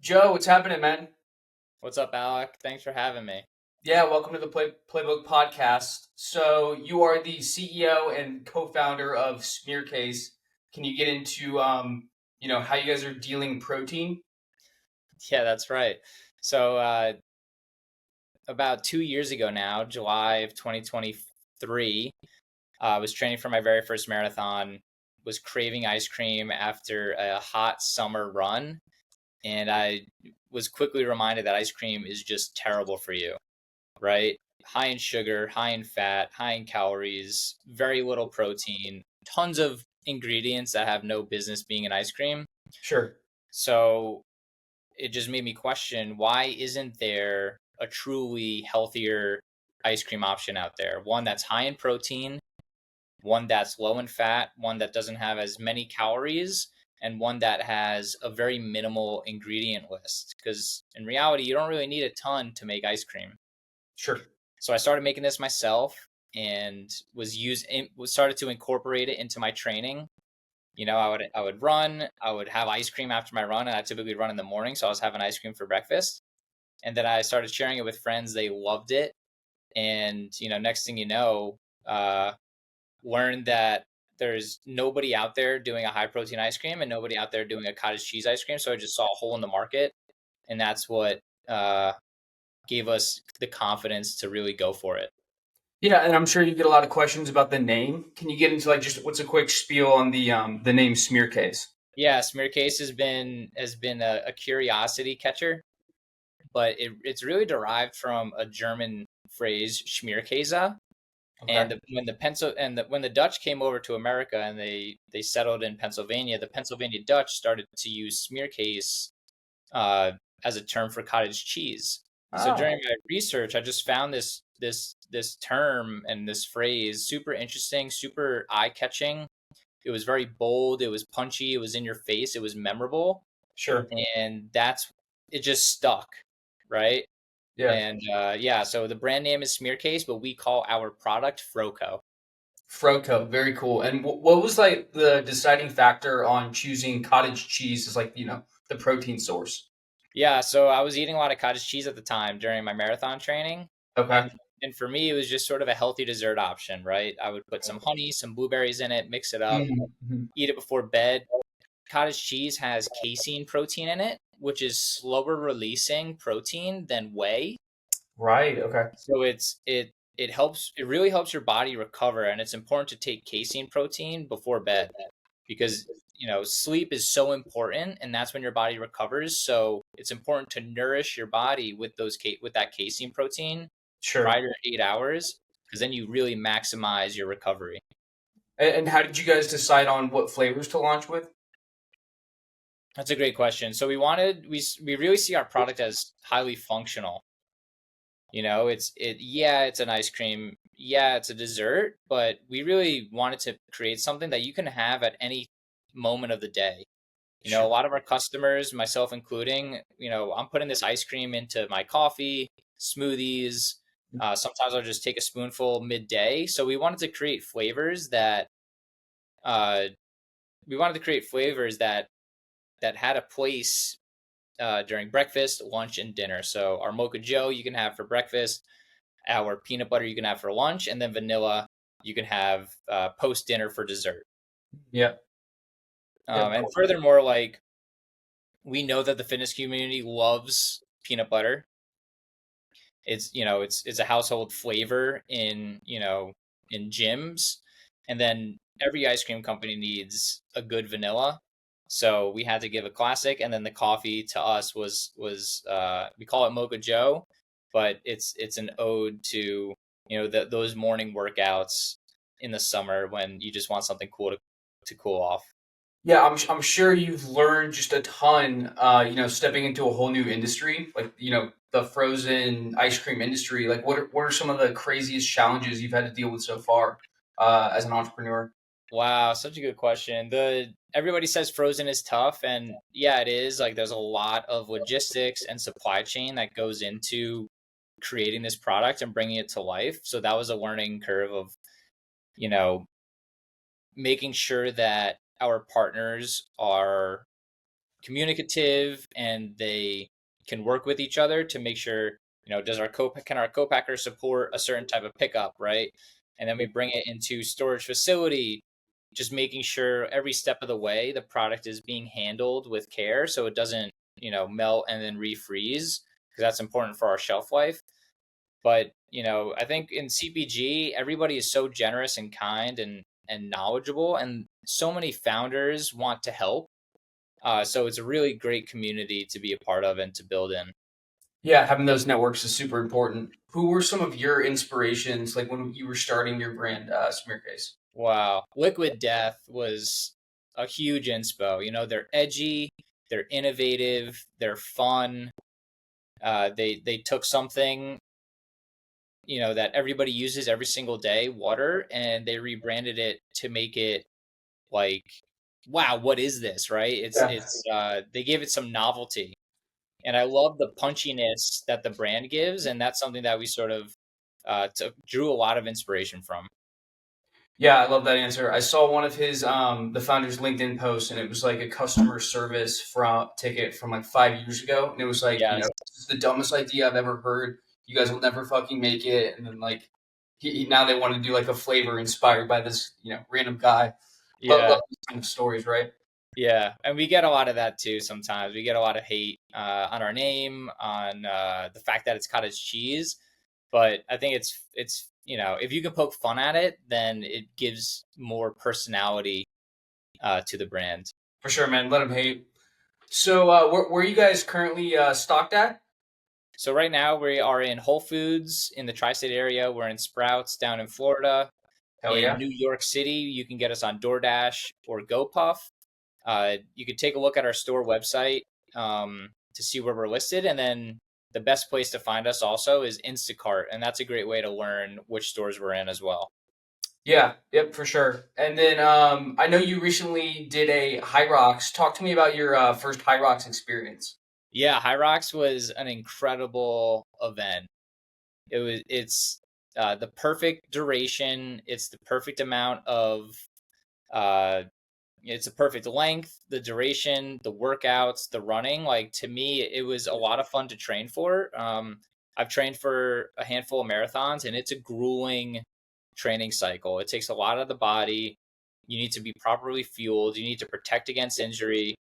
Joe, what's happening, man? What's up, Alec? Thanks for having me. Yeah, welcome to the Playbook podcast. So you are the CEO and co-founder of Smearcase. Can you get into how you guys are dealing protein? Yeah, that's right. So, about 2 years ago now, July of 2023, I was training for my very first marathon, was craving ice cream after a hot summer run, and I was quickly reminded that ice cream is just terrible for you, right? High in sugar, high in fat, high in calories, very little protein, tons of ingredients that have no business being in ice cream. Sure. So it just made me question, why isn't there a truly healthier ice cream option out there? One that's high in protein, one that's low in fat, one that doesn't have as many calories, and one that has a very minimal ingredient list. Because in reality, you don't really need a ton to make ice cream. Sure. So I started making this myself and started to incorporate it into my training. I would run, I would have ice cream after my run, and I typically run in the morning, so I was having ice cream for breakfast. And then I started sharing it with friends. They loved it. And, next thing you know, uh, learned that there's nobody out there doing a high protein ice cream and nobody out there doing a cottage cheese ice cream. So I just saw a hole in the market. And that's what gave us the confidence to really go for it. Yeah, and I'm sure you get a lot of questions about the name. Can you get into like just what's a quick spiel on the name Smearcase? Yeah, Smearcase has been a curiosity catcher, but it's really derived from a German phrase, Schmierkäse. Okay. And when the Dutch came over to America and they settled in Pennsylvania, the Pennsylvania Dutch started to use Smearcase uh, as a term for cottage cheese. So Ah, during my research, I just found this term and this phrase super interesting, super eye catching. It was very bold. It was punchy. It was in your face. It was memorable, sure. and that's it. Just stuck, right? Yeah. And yeah, so the brand name is Smearcase, but we call our product Froco. Froco, very cool. And what was like the deciding factor on choosing cottage cheese as like, the protein source? Yeah, so I was eating a lot of cottage cheese at the time during my marathon training, Okay. and for me, it was just sort of a healthy dessert option, right? I would put some honey, some blueberries in it, mix it up, Mhm. eat it before bed. Cottage cheese has casein protein in it, which is slower releasing protein than whey. Right. Okay. So it really helps your body recover, and it's important to take casein protein before bed because sleep is so important, and that's when your body recovers. So it's important to nourish your body with with that casein protein Sure. prior to 8 hours, because then you really maximize your recovery. And how did you guys decide on what flavors to launch with? That's a great question. So we really see our product as highly functional. It's an ice cream, yeah, it's a dessert, but we really wanted to create something that you can have at any moment of the day. A Sure. lot of our customers, myself including, I'm putting this ice cream into my coffee, smoothies. Sometimes I'll just take a spoonful midday. So uh, we wanted to create flavors that had a place during breakfast, lunch, and dinner. So our Mocha Joe you can have for breakfast, our peanut butter you can have for lunch, and then vanilla you can have post dinner for dessert. Yeah. Yeah. And furthermore, like we know that the fitness community loves peanut butter. It's a household flavor in gyms, and then every ice cream company needs a good vanilla. So we had to give a classic, and then the coffee to us was we call it Mocha Joe, but it's an ode to those morning workouts in the summer when you just want something cool to cool off. Yeah. I'm sure you've learned just a ton. Stepping into a whole new industry, like the frozen ice cream industry. Like, what are some of the craziest challenges you've had to deal with so far as an entrepreneur? Wow, such a good question. The Everybody says frozen is tough, and yeah, it is. Like there's a lot of logistics and supply chain that goes into creating this product and bringing it to life. So that was a learning curve of, you know, making sure that our partners are communicative, and they can work with each other to make sure, can our co-packer support a certain type of pickup, right? And then we bring it into storage facility, just making sure every step of the way the product is being handled with care so it doesn't, melt and then refreeze, because that's important for our shelf life. But, I think in CPG, everybody is so generous and kind and knowledgeable, and so many founders want to help. So it's a really great community to be a part of and to build in. Yeah, having those networks is super important. Who were some of your inspirations, like when you were starting your brand, Smearcase? Wow. Liquid Death was a huge inspo. They're edgy, they're innovative, they're fun. They took something, that everybody uses every single day, water, and they rebranded it to make it like, wow, what is this, right? Yeah, They gave it some novelty. And I love the punchiness that the brand gives, and that's something that we sort of drew a lot of inspiration from. yeah, I love that answer. I saw one of his, the founder's LinkedIn post, and it was like a customer service from ticket from like 5 years ago, and it was like, Yes, this is the dumbest idea I've ever heard. You guys will never fucking make it. And then like, now they want to do like a flavor inspired by this, random guy. Love yeah, these kind of stories, right? yeah, and we get a lot of that too. Sometimes we get a lot of hate on our name, on the fact that it's cottage cheese, but I think it's if you can poke fun at it, then it gives more personality to the brand. For sure, man. Let them hate. So, where are you guys currently stocked at? So right now we are in Whole Foods in the tri-state area. We're in Sprouts down in Florida. Hell In yeah. New York City, you can get us on DoorDash or GoPuff. You can take a look at our store website to see where we're listed. And then the best place to find us also is Instacart. And that's a great way to learn which stores we're in as well. Yeah, yep, for sure. And then I know you recently did a Hyrox. Talk to me about your first Hyrox experience. Yeah, Hyrox was an incredible event. It's the perfect duration. It's the perfect amount of uh, it's a perfect length, the duration, the workouts, the running. Like, to me, it was a lot of fun to train for. I've trained for a handful of marathons, and it's a grueling training cycle. It takes a lot of the body. You need to be properly fueled. You need to protect against injury,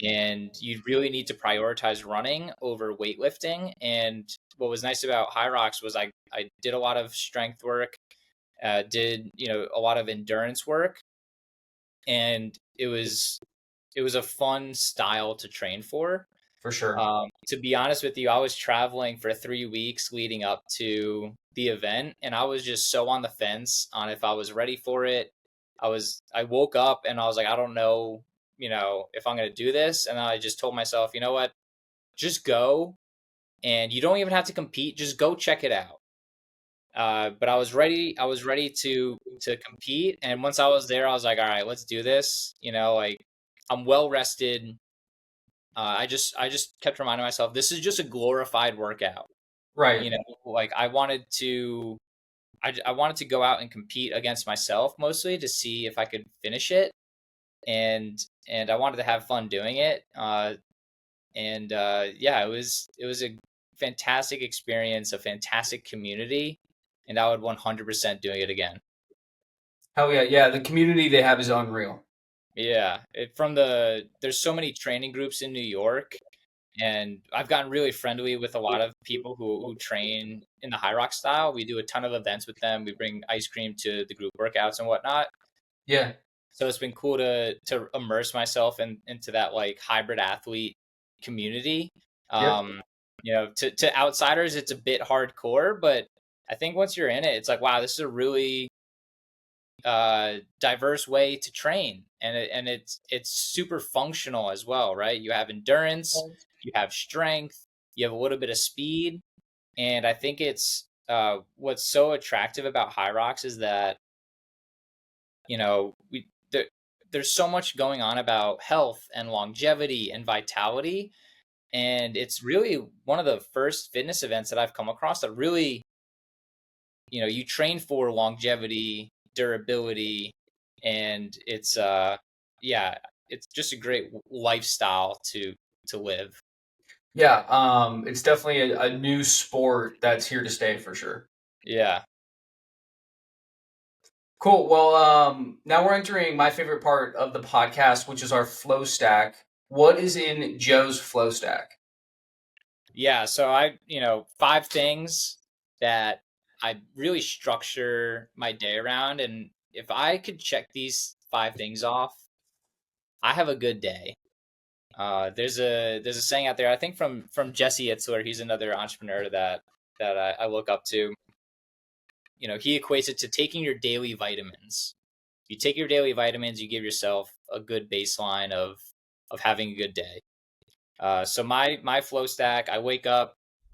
and you really need to prioritize running over weightlifting. And what was nice about Hyrox was I did a lot of strength work, did a lot of endurance work, and it was a fun style to train for. For sure. To be honest with you, I was traveling for 3 weeks leading up to the event, and I was just so on the fence on if I was ready for it. I woke up and I was like, I don't know, if I'm going to do this. And I just told myself, you know what, just go, and you don't even have to compete. Just go check it out. But I was ready. I was ready to compete, and once I was there, I was like, all right, let's do this. Like, I'm well rested. I just kept reminding myself, this is just a glorified workout. Right. Like, I wanted to go out and compete against myself, mostly to see if I could finish it, and I wanted to have fun doing it. And Yeah, it was a fantastic experience, a fantastic community, and I would 100% doing it again. Hell yeah. Yeah, the community they have is unreal. Yeah, there's so many training groups in New York, and I've gotten really friendly with a lot of people who train in the Hyrox style. We do a ton of events with them. We bring ice cream to the group workouts and whatnot. Yeah. So it's been cool to immerse myself into that, like, hybrid athlete community. Yep. To outsiders, it's a bit hardcore, but I think once you're in it, it's like, wow, this is a really diverse way to train, and it's super functional as well, right? You have endurance, you have strength, you have a little bit of speed, and I think it's what's so attractive about Hyrox is that there's so much going on about health and longevity and vitality, and it's really one of the first fitness events that I've come across that really, you train for longevity, durability, and it's yeah, it's just a great lifestyle to live. Yeah, it's definitely a new sport that's here to stay for sure. Yeah. Cool. Well, now we're entering my favorite part of the podcast, which is our flow stack. What is in Joe's flow stack? Yeah, so I, 5 things that I really structure my day around, and if I could check these 5 things off, I have a good day. There's a saying out there, I think from Jesse Itzler. He's another entrepreneur that I look up to. He equates it to taking your daily vitamins. You take your daily vitamins, you give yourself a good baseline of having a good day. So my flow stack, I wake up,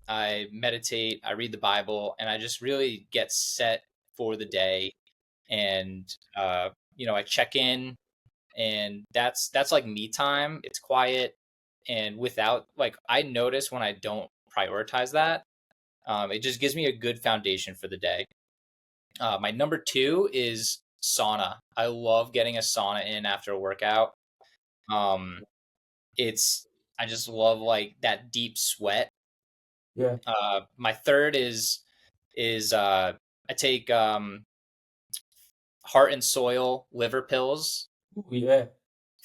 I meditate, I read the Bible, and I just really get set for the day. And I check in, and that's like me time. It's quiet, and without like I notice when I don't prioritize that, it just gives me a good foundation for the day. My number two is sauna. I love getting a sauna in after a workout. Um, it's I just love like that deep sweat. Yeah. My third is I take Heart and Soil liver pills Ooh, yeah.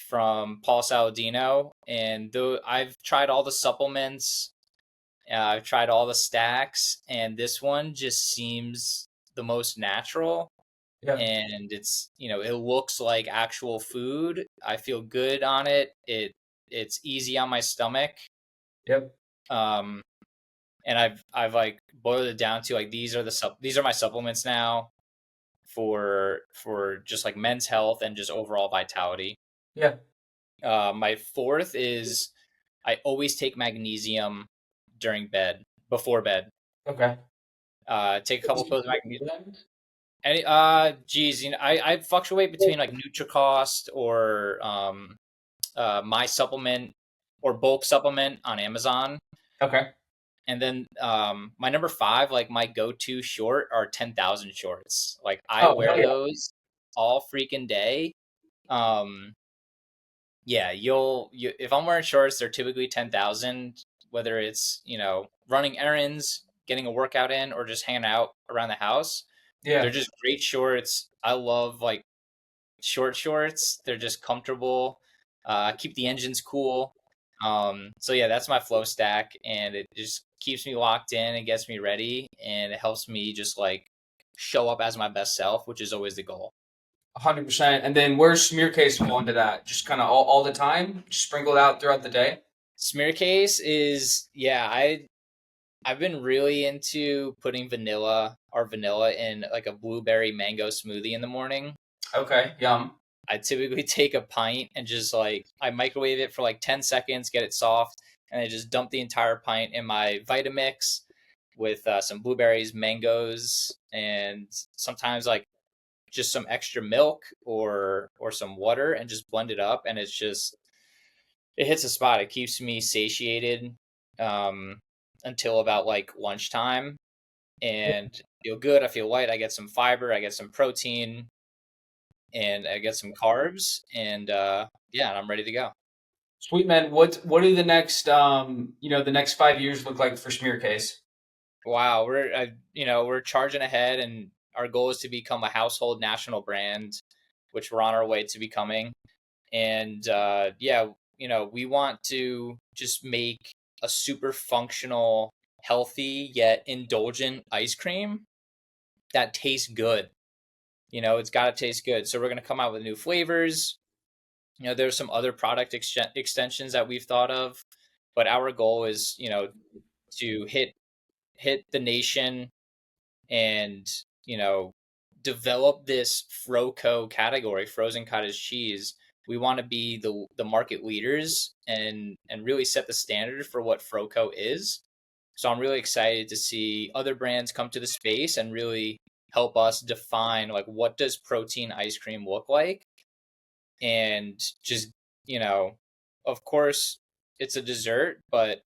from Paul Saladino, and though I've tried all the supplements, I've tried all the stacks, and this one just seems the most natural. Yeah. And it looks like actual food. I feel good on it. It's easy on my stomach. Yep. Um, and I've like boiled it down to like these are my supplements now for just like men's health and just overall vitality. Yeah. My fourth is I always take magnesium before bed. Okay. Take a What couple do you pills of magnesium. recommend? Any geez, I fluctuate between like Nutricost or my supplement or bulk supplement on Amazon. Okay. And then my number five, like my go-to short are 10,000 shorts. Like I Oh, wear hell yeah. those all freaking day. Um yeah, if I'm wearing shorts, they're typically 10,000, whether it's, running errands, getting a workout in, or just hanging out around the house. They're Yeah. just great shorts. I love like short shorts. They're just comfortable. Keep the engines cool. So yeah, that's my flow stack, and it just keeps me locked in and gets me ready, and it helps me just like show up as my best self, which is always the goal. 100%. And then where's Smearcase fall into that? Just kind of all the time, just sprinkled out throughout the day. Smearcase is yeah, I've been really into putting vanilla in like a blueberry mango smoothie in the morning. Okay. Yum. I typically take a pint and just like I microwave it for like 10 seconds, get it soft, and I just dump the entire pint in my Vitamix with some blueberries, mangoes, and sometimes like just some extra milk or some water, and just blend it up, and it hits a spot. It keeps me satiated um, until about like lunchtime, and feel good. I feel light. I get some fiber. I get some protein, and I get some carbs, and yeah, and I'm ready to go. Sweet man. What do the next 5 years look like for Smearcase? Wow, we're charging ahead, and our goal is to become a household national brand, which we're on our way to becoming. And yeah, we want to just make a super functional, healthy yet indulgent ice cream that tastes good. It's got to taste good. So we're going to come out with new flavors. There's some other product extensions that we've thought of, but our goal is, to hit the nation and, you know, develop this Froco category, frozen cottage cheese. We want to be the market leaders and really set the standard for what Froco is. So I'm really excited to see other brands come to the space and really help us define like what does protein ice cream look like, and just, you know, of course it's a dessert, but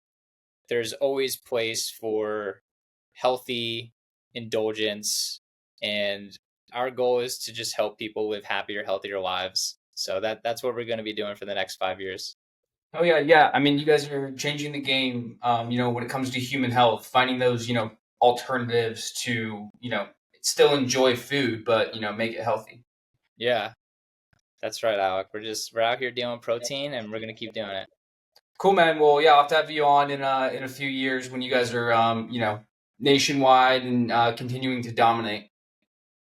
there's always place for healthy indulgence, and our goal is to just help people live happier, healthier lives. So that's what we're going to be doing for the next 5 years. Oh yeah, yeah. I mean, you guys are changing the game. When it comes to human health, finding those alternatives to still enjoy food, but make it healthy. Yeah, that's right, Alec. We're out here dealing protein, and we're going to keep doing it. Cool, man. Well, yeah, I'll have to have you on in a few years when you guys are nationwide and continuing to dominate.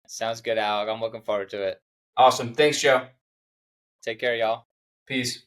Sounds good, Alec. I'm looking forward to it. Awesome. Thanks, Joe. Take care, y'all. Peace.